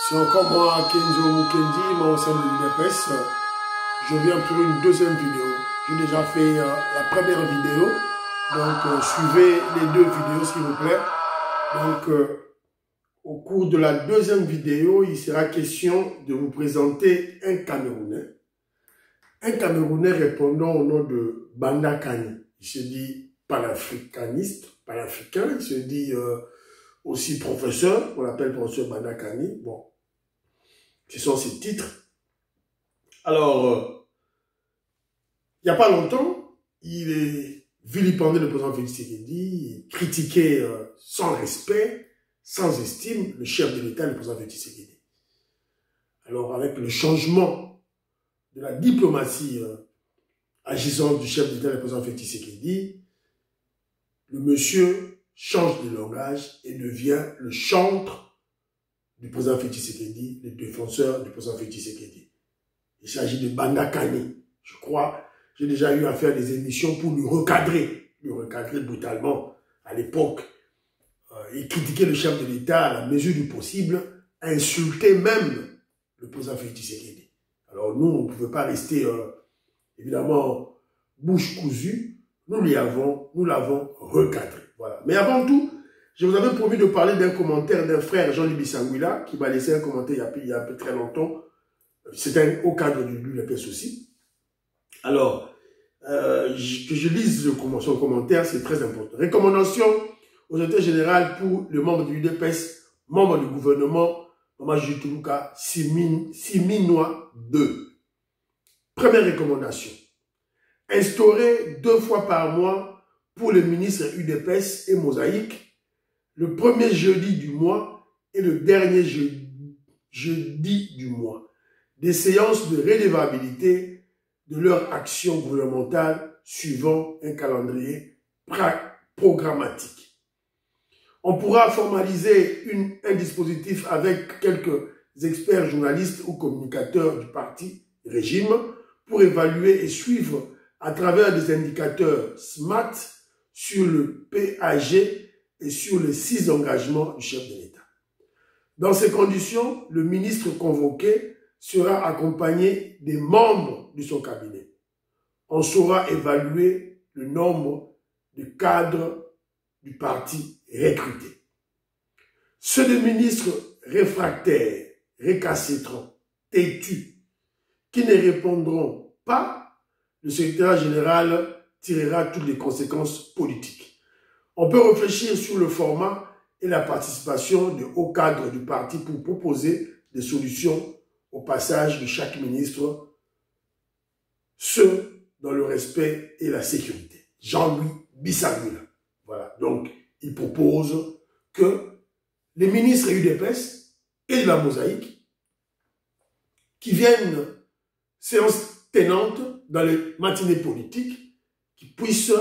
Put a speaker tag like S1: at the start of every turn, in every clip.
S1: C'est encore moi, Kenzo Mukendi, mon sein de l'UDPS. Je viens pour une deuxième vidéo. J'ai déjà fait la première vidéo. Donc, suivez les deux vidéos, s'il vous plaît. Donc, au cours de la deuxième vidéo, il sera question de vous présenter un Camerounais. Un Camerounais répondant au nom de Banda Kani. Il se dit panafricaniste, panafricain. Il se dit aussi professeur. On l'appelle professeur Banda Kani. Bon, ce sont ses titres. Alors, il n'y a pas longtemps, il est vilipendé le président Félix Tshisekedi, critiqué sans respect, sans estime, le chef de l'État, le président Félix Tshisekedi. Alors, avec le changement de la diplomatie agissante du chef d'État, le président Félix Tshisekedi, le monsieur change de langage et devient le chantre du président Félix Tshisekedi, le défenseur du président Félix Tshisekedi. Il s'agit de Banda Kani. Je crois, j'ai déjà eu à faire des émissions pour lui recadrer brutalement à l'époque. Il critiquait le chef de l'État à la mesure du possible, insultait même le président Félix Tshisekedi. Alors nous, on ne pouvait pas rester, évidemment, bouche cousue. Nous l'avons recadré. Voilà. Mais avant tout, je vous avais promis de parler d'un commentaire d'un frère, Jean-Louis Bissangouila, qui m'a laissé un commentaire il y a très longtemps. C'était au cadre de l'UDPS aussi. Alors, que je lise son commentaire, c'est très important. Recommandation aux autorités générales pour le membre de l'UDPS, membre du gouvernement, Maman Jutuluka Siminois 2. Première recommandation. Instaurer 2 fois par mois pour le ministre UDPS et Mosaïque, le premier jeudi du mois et le dernier jeudi du mois, des séances de redevabilité de leur action gouvernementale suivant un calendrier programmatique. On pourra formaliser un dispositif avec quelques experts journalistes ou communicateurs du parti régime pour évaluer et suivre à travers des indicateurs SMART sur le PAG et sur les 6 engagements du chef de l'État. Dans ces conditions, le ministre convoqué sera accompagné des membres de son cabinet. On saura évaluer le nombre de cadres du parti recrutés. Ceux des ministres réfractaires, récalcitrants, têtus, qui ne répondront pas, le secrétaire général tirera toutes les conséquences politiques. On peut réfléchir sur le format et la participation de hauts cadres du parti pour proposer des solutions au passage de chaque ministre, ce dans le respect et la sécurité. Jean-Louis Bissangouila. Voilà, donc il propose que les ministres UDPS et de la Mosaïque qui viennent séance tenante dans les matinées politiques, qui puissent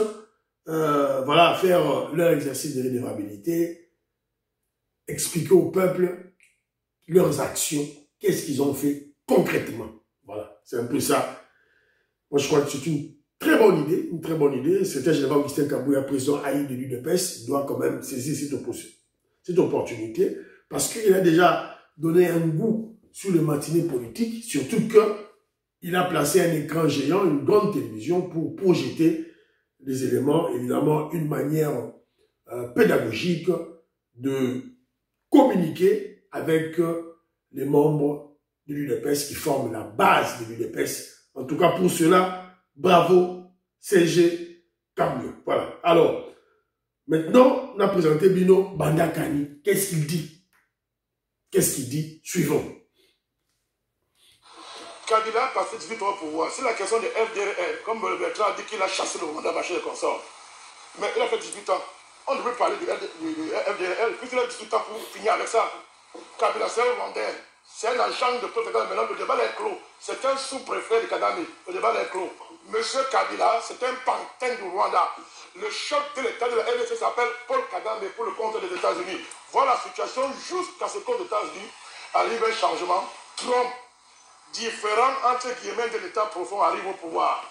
S1: voilà, faire leur exercice de redevabilité, expliquer au peuple leurs actions, qu'est-ce qu'ils ont fait concrètement. Voilà, c'est un peu ça. Moi, je crois que c'est une très bonne idée, Le secrétaire général Augustin Kabouya, président AI de l'UDPS, doit quand même saisir cette opportunité, parce qu'il a déjà donné un goût sur les matinées politiques, surtout qu'il a placé un écran géant, une grande télévision, pour projeter des éléments, évidemment, une manière pédagogique de communiquer avec les membres de l'UDPS qui forment la base de l'UDPS. En tout cas, pour cela, bravo, CG Kabouya. Voilà. Alors, maintenant, on a présenté Bino Banda Kani. Qu'est-ce qu'il dit? Qu'est-ce qu'il dit? Suivons.
S2: Kabila a passé 18 ans au pouvoir. C'est la question de FDLR. Comme Bertrand a dit qu'il a chassé le commandant Bachir et consorts. Mais il a fait 18 ans. On devrait parler du FDLR. Puisqu'il a 18 ans pour finir avec ça. Kabila, c'est un Rwandais. C'est un agent de peuple. Maintenant, le débat est clos. C'est un sous-préfet de Kagame. Le débat est clos. Monsieur Kabila, c'est un pantin du Rwanda. Le chef de l'État de la RDC s'appelle Paul Kagame pour le compte des États-Unis. Voilà la situation jusqu'à ce qu'aux États-Unis arrive un changement. Trump, différent entre guillemets de l'État profond, arrive au pouvoir.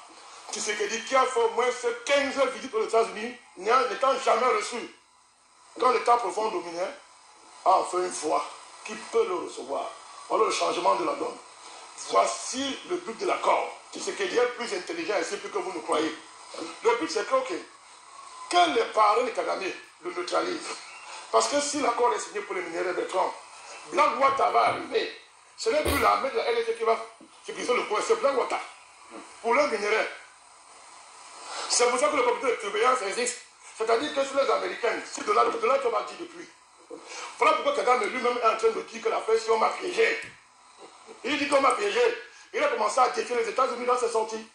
S2: Tshisekedi qui a fait au moins 15 visites aux États-Unis n'étant jamais reçu. Quand l'État profond dominait, a fait une fois, qui peut le recevoir. Voilà le changement de la donne. Voici le but de l'accord. C'est qu'il y a plus intelligent et simple que vous nous croyez. Le but c'est que, ok, que les parents de Kagame le neutralisent. Parce que si l'accord est signé pour les minéraux Bertrand, Blackwater va arriver. Ce n'est plus l'armée de la LNC qui va sécuriser le point, c'est Blackwater. Pour leurs minéraux. C'est pour ça que le comité de surveillance existe. C'est-à-dire que sur les Américains, si de là tu m'as dit depuis. Voilà pourquoi Kagame lui-même est en train de dire que la pression m'a piégé. Il dit qu'on m'a piégé. Il a commencé à défier les États-Unis dans ses sorties.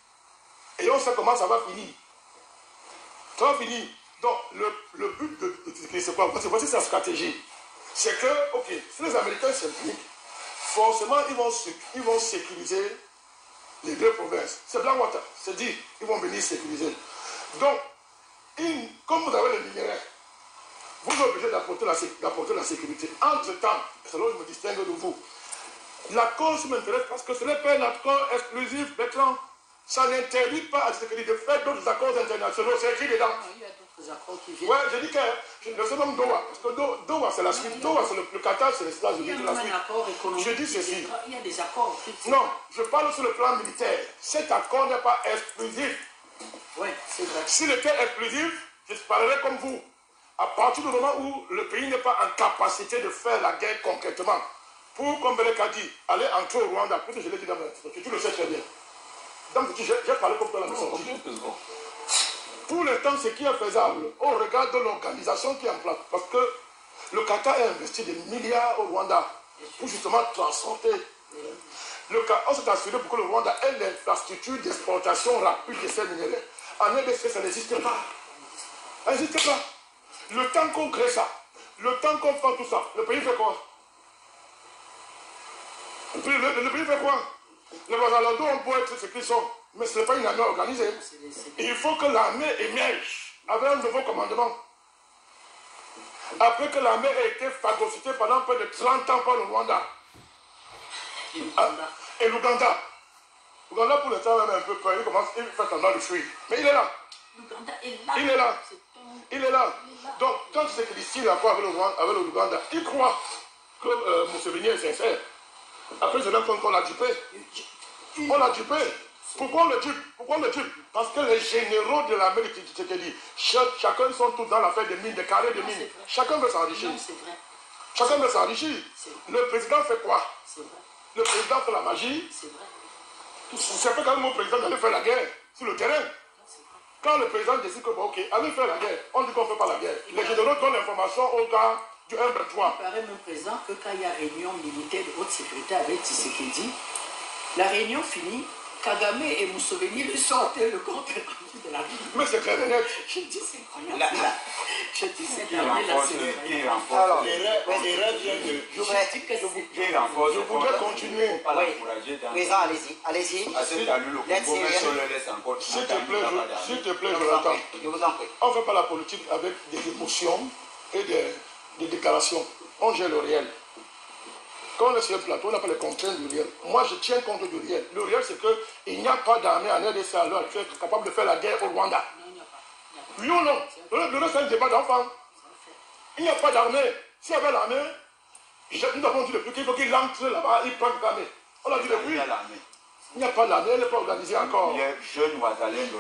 S2: Et on sait comment ça va finir. Ça va finir. Donc, le but de c'est quoi? Voici sa stratégie. C'est que, ok, si les Américains s'impliquent, forcément, ils vont sécuriser les deux provinces. C'est Blackwater. C'est dit, ils vont venir sécuriser. Donc, comme vous avez les minéraux, vous êtes obligé d'apporter la sécurité. Entre-temps, c'est là où je me distingue de vous. L'accord m'intéresse parce que ce n'est pas un accord exclusif, Bertrand. Ça n'interdit pas à Tshisekedi de faire d'autres accords internationaux. C'est écrit dedans.
S3: Il y a d'autres accords qui viennent.
S2: Ouais, je dis que je sais même Doha. Parce que Doha, c'est la suite. Doha, c'est le Qatar, c'est les États-Unis.
S3: Il y a même un accord économique.
S2: Je dis ceci.
S3: Il y a des accords.
S2: Non, je parle sur le plan militaire. Cet accord n'est pas exclusif.
S3: Oui, c'est vrai.
S2: S'il était exclusif, je parlerais comme vous. À partir du moment où le pays n'est pas en capacité de faire la guerre concrètement, pour, comme Belek a dit, aller entrer au Rwanda, puisque je l'ai dit dans ma introduction, tu le sais très bien. Donc, j'ai parlé comme toi la maison. Pour l'instant, ce qui est faisable, au regard de l'organisation qui est en place, parce que le Qatar a investi des milliards au Rwanda pour justement transporter. On s'est assuré pour que le Rwanda ait l'infrastructure d'exportation rapide de ces minéraux. En RDC, ça n'existe pas. Ça n'existe pas. Le temps qu'on crée ça, le temps qu'on fait tout ça, le pays fait quoi? Le pays fait quoi? Les Wazalando, on peut être ce qu'ils sont, mais ce n'est pas une armée organisée. Il faut que l'armée émerge avec un nouveau commandement. Après que l'armée ait été phagocytée pendant près de 30 ans par le Rwanda. Et l'Ouganda. L'Ouganda, pour l'instant, même un peu peur. Il fait tendance de fuir. Mais il est là.
S3: L'Ouganda est là.
S2: Il est là. Il est là. Donc, quand tu sais que d'ici la fois avec l'Ouganda, il croit que Museveni est sincère. Après, je donne compte qu'on l'a dupé. On l'a dupé. Pourquoi on le dupe? Pourquoi on le dupe? Parce que les généraux de l'Amérique du Tshisekedi, chacun sont tous dans l'affaire des mines, des carrés de mines. Chacun veut s'enrichir. Chacun veut s'enrichir. Le président fait quoi? Le président fait la magie. C'est pas quand même le président d'aller faire la guerre sur le terrain. Quand le président décide que, bon, ok, allez faire la guerre, on dit qu'on ne fait pas la guerre. Les généraux donnent l'information au gars du 1-23.
S3: Il paraît même présent que quand il y a réunion militaire de haute sécurité avec Tshisekedi, la réunion finie, Kagame et Museveni lui sortent le compte rendu de la ville.
S2: Mais c'est clair et net.
S3: Je dis c'est incroyable. Je dis c'est incroyable.
S4: Alors,
S2: je voudrais continuer.
S4: Président, allez-y.
S2: S'il te plaît, Jonathan.
S4: Je vous en prie.
S2: On ne fait pas la politique avec des émotions et des déclarations. On gère le réel. Quand on est sur un plateau, on n'a pas les contraintes du réel. Moi, je tiens compte du réel. Le réel, c'est qu'il n'y a pas d'armée en RDC à l'heure actuelle capable de faire la guerre au Rwanda. Oui ou non? Le reste, c'est un débat d'enfants. Il n'y a pas d'armée. S'il y avait l'armée, nous avons dit depuis qu'il faut qu'il entre là-bas, il prend l'armée. On a dit depuis. Il n'y a pas d'armée, elle n'est pas organisée encore.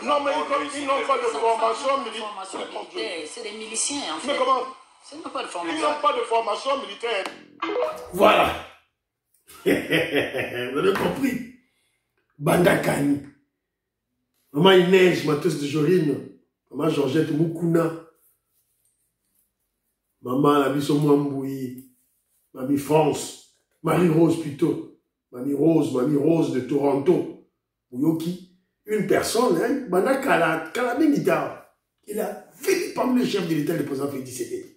S2: Non, mais ils n'ont pas de formation militaire.
S3: C'est des miliciens, en fait.
S2: Mais comment?
S3: Ils n'ont pas de formation.
S2: Ils n'ont pas de formation militaire.
S1: Voilà. Vous avez compris. Bandakani. Maman Inès, Matheus de Jorine. Maman Georgette Moukouna. Maman Labiso Mwamboui. Mamie France. Marie-Rose plutôt. Mamie Rose de Toronto. Ouyoki. Une personne, hein, Bandakala, Kalamingita. Il a fait parmi les chefs de l'État, le président Félix Tshisekedi.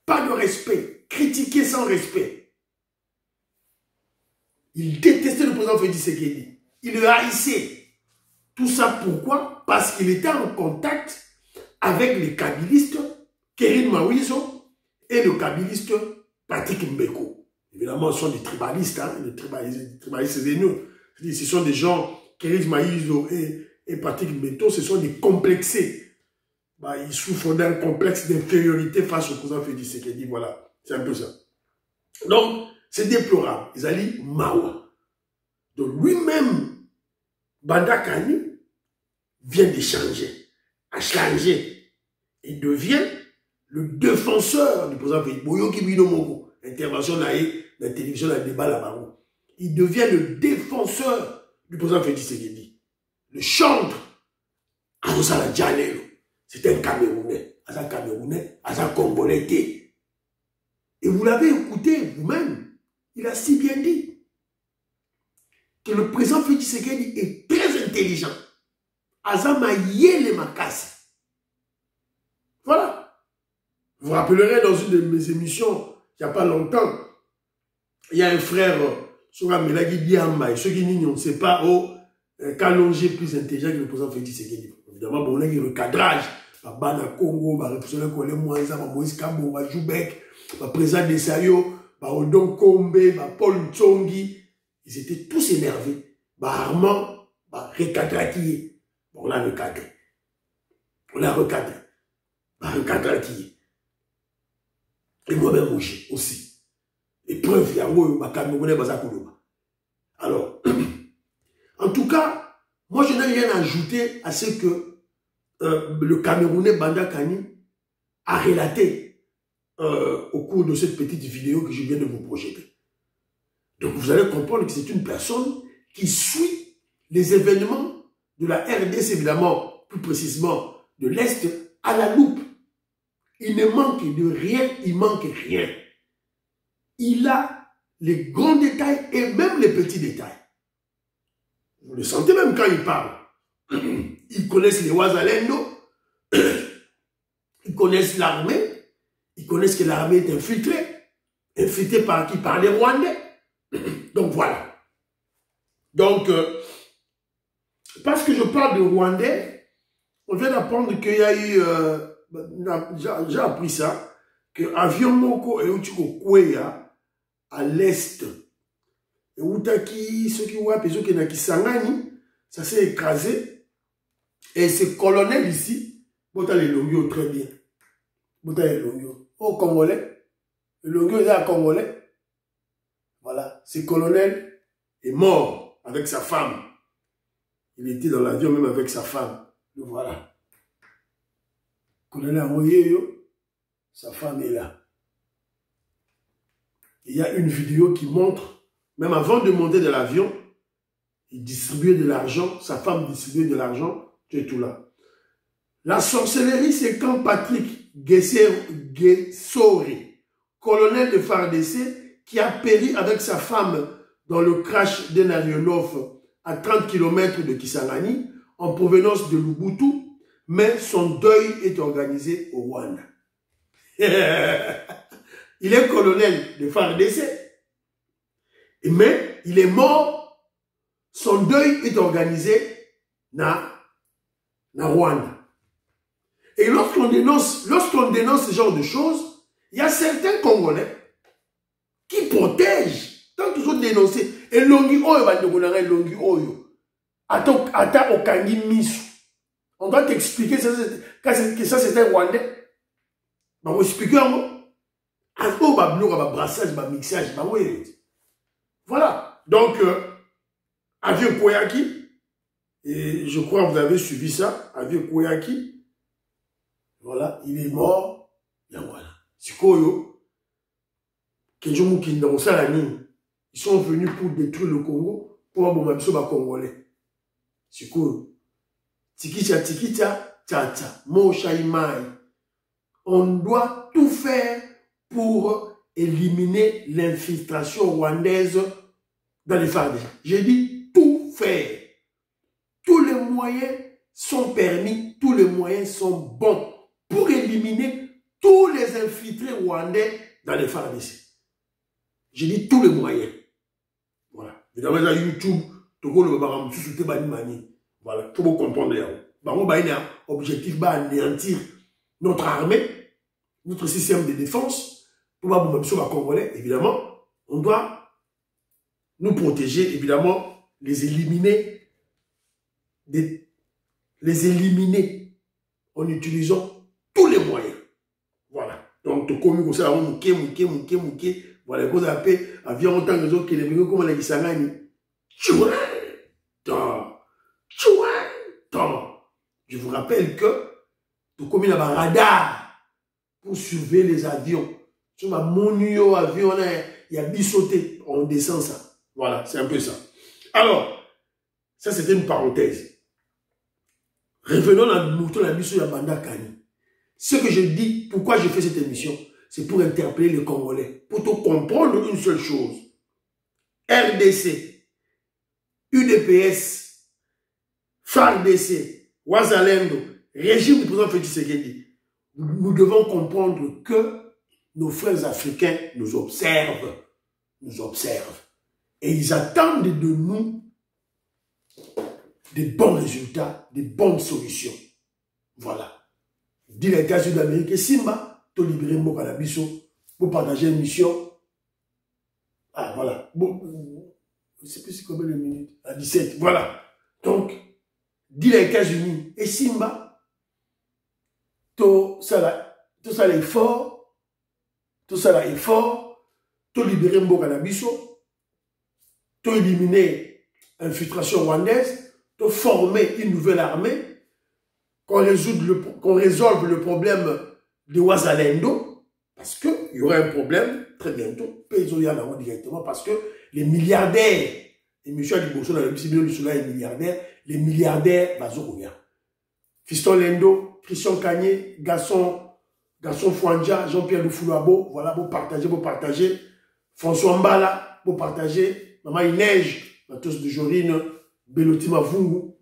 S1: Pas de respect. Critiquer sans respect. Il détestait le président Félix Tshisekedi. Il le haïssait. Tout ça pourquoi? Parce qu'il était en contact avec les kabylistes, Kérin Mawizo, et le kabyliste Patrick Mbeko. Évidemment, ce sont des tribalistes, hein, des tribalistes haineux. Ce sont des gens, Kérin Mawizo et Patrick Mbeko, ce sont des complexés. Bah, ils souffrent d'un complexe d'infériorité face au président Félix Tshisekedi. Voilà, c'est un peu ça. Donc, C'est déplorable. Ils allaient mawa. Donc lui-même, Banda Kani, vient de changer, a changé. Il devient le défenseur du président Félix. Boyoki Bino Moko, intervention dans la télévision, dans le débat là-bas. Il devient le défenseur du président Félix Tshisekedi. Le chantre. Azosala Djanelo. C'est un Camerounais. Un Camerounais, un Congolais. Et vous l'avez écouté vous-même. Il a si bien dit que le président Félix Tshisekedi est très intelligent. Azama Yele Makasi. Voilà. Vous vous rappellerez dans une de mes émissions, il n'y a pas longtemps, il y a un frère, Sora Melagi Diamba, et ceux qui n'y on ne sait pas, Kalonge plus intelligent que le président Félix Tshisekedi. Évidemment, bon, là, il y a le cadrage. Bana Congo, républicain Colé Mouanza, Moïse Kabo, Joubek, président de Sayo, Odon Kombe, Paul Tsongi. Ils étaient tous énervés. Armand, recadré. On l'a recadré. On l'a recadré. Recadré. Et moi-même aussi. Et preuve, il y a alors, en tout cas, moi je n'ai rien ajouté à ce que le Camerounais Banda Kani a relaté au cours de cette petite vidéo que je viens de vous projeter. Donc vous allez comprendre que c'est une personne qui suit les événements de la RDC, évidemment, plus précisément de l'Est, à la loupe. Il ne manque de rien, il manque rien. Il a les grands détails et même les petits détails. Vous le sentez même quand il parle. Ils connaissent les Ouazalendo, ils connaissent l'armée, ils connaissent que l'armée est infiltrée par qui? Par les Rwandais. Donc voilà. Donc, parce que je parle de Rwandais, on vient d'apprendre qu'il y a eu, j'ai appris ça, que avion Moko et Uchiko Kweya, à l'est, et Outaki, ceux qui ont appelé, ceux qui ont Kisangani, ça s'est écrasé. Et ce colonel ici, Bota les Longyo très bien. Bota les Longyo. Au Congolais, le Longyo est à Congolais. Voilà, ce colonel est mort avec sa femme. Il était dans l'avion même avec sa femme. Le voilà. Colonel Moyeyo, sa femme est là. Il y a une vidéo qui montre, même avant de monter de l'avion, il distribuait de l'argent, sa femme distribuait de l'argent, c'est tout là. La sorcellerie, c'est quand Patrick Guessori, colonel de FARDC, qui a péri avec sa femme dans le crash d'un aéronef à 30 km de Kisangani, en provenance de Lubutu, mais son deuil est organisé au Rwanda. Il est colonel de FARDC, mais il est mort, son deuil est organisé dans Rwanda. Et lorsqu'on dénonce ce genre de choses, il y a certains Congolais qui protègent, tant qu'ils ont dénoncé. Et Longi Oyo va te Longi Oyo. Attends au Kangi Misu. On doit t'expliquer que ça c'était Rwandais. On va expliquer un mot. On va bloquer, on va brassage, on va mixage. Voilà. Donc, Avieux Koyaki, et je crois que vous avez suivi ça, Avieux Koyaki, voilà, il est mort, et voilà. Sikoyo, Kenjomu Kinda, Salani, ils sont venus pour détruire le Congo, pour avoir un Congolais. Sikoyo, Tikitia, Tata, Mochaïmaï. On doit tout faire pour éliminer l'infiltration rwandaise dans les FARDC. J'ai dit tout faire. Tous les moyens sont permis, tous les moyens sont bons pour éliminer tous les infiltrés rwandais dans les FARDC. J'ai dit tous les moyens. Voilà. Évidemment, dans YouTube, voilà, il faut comprendre. L'objectif est d'anéantir notre armée, notre système de défense. Pour les Congolais, évidemment, on doit nous protéger, évidemment, les éliminer en utilisant tous les moyens. Voilà. Donc, voilà. Voilà, cause la paix, avion autant que les autres qui les venus comme les Kisangani. Chouin, je vous rappelle que tout comme il y a un radar pour surveiller les avions. Sur ma monio avion, il y a bisauté, on descend ça. Voilà, c'est un peu ça. Alors, ça c'était une parenthèse. Revenons à mouton la mission de Banda Kani. Ce que je dis, pourquoi je fais cette émission, c'est pour interpeller les Congolais, pour te comprendre une seule chose. RDC, UDPS, FARDC, Ouazalendo, régime du président Félix Tshisekedi, nous devons comprendre que nos frères africains nous observent. Et ils attendent de nous des bons résultats, des bonnes solutions. Voilà. Dit les États-Unis d'Amérique, Simba, tu libérer Mboka Nabiso pour partager une mission. Ah, voilà. Bon, je ne sais plus si combien de minutes. À 17. Voilà. Donc, dit les États-Unis et Simba, tout ça l'effort, tu libérer Mboka Nabiso, tu éliminer l'infiltration rwandaise, tu former une nouvelle armée, qu'on résolve le problème de Ouazalendo, parce qu'il y aura un problème très bientôt, directement, parce que les milliardaires, et M. Adiboso dans le Bible du Soleil est milliardaire, les milliardaires, Fiston Lendo, Christian Kanye, Garçon Fouandja, Jean-Pierre Lufoulouabo, voilà, vous partagez, François Mbala, vous partagez, Maman Inej, Matos de Jorine, Belotima Vungu,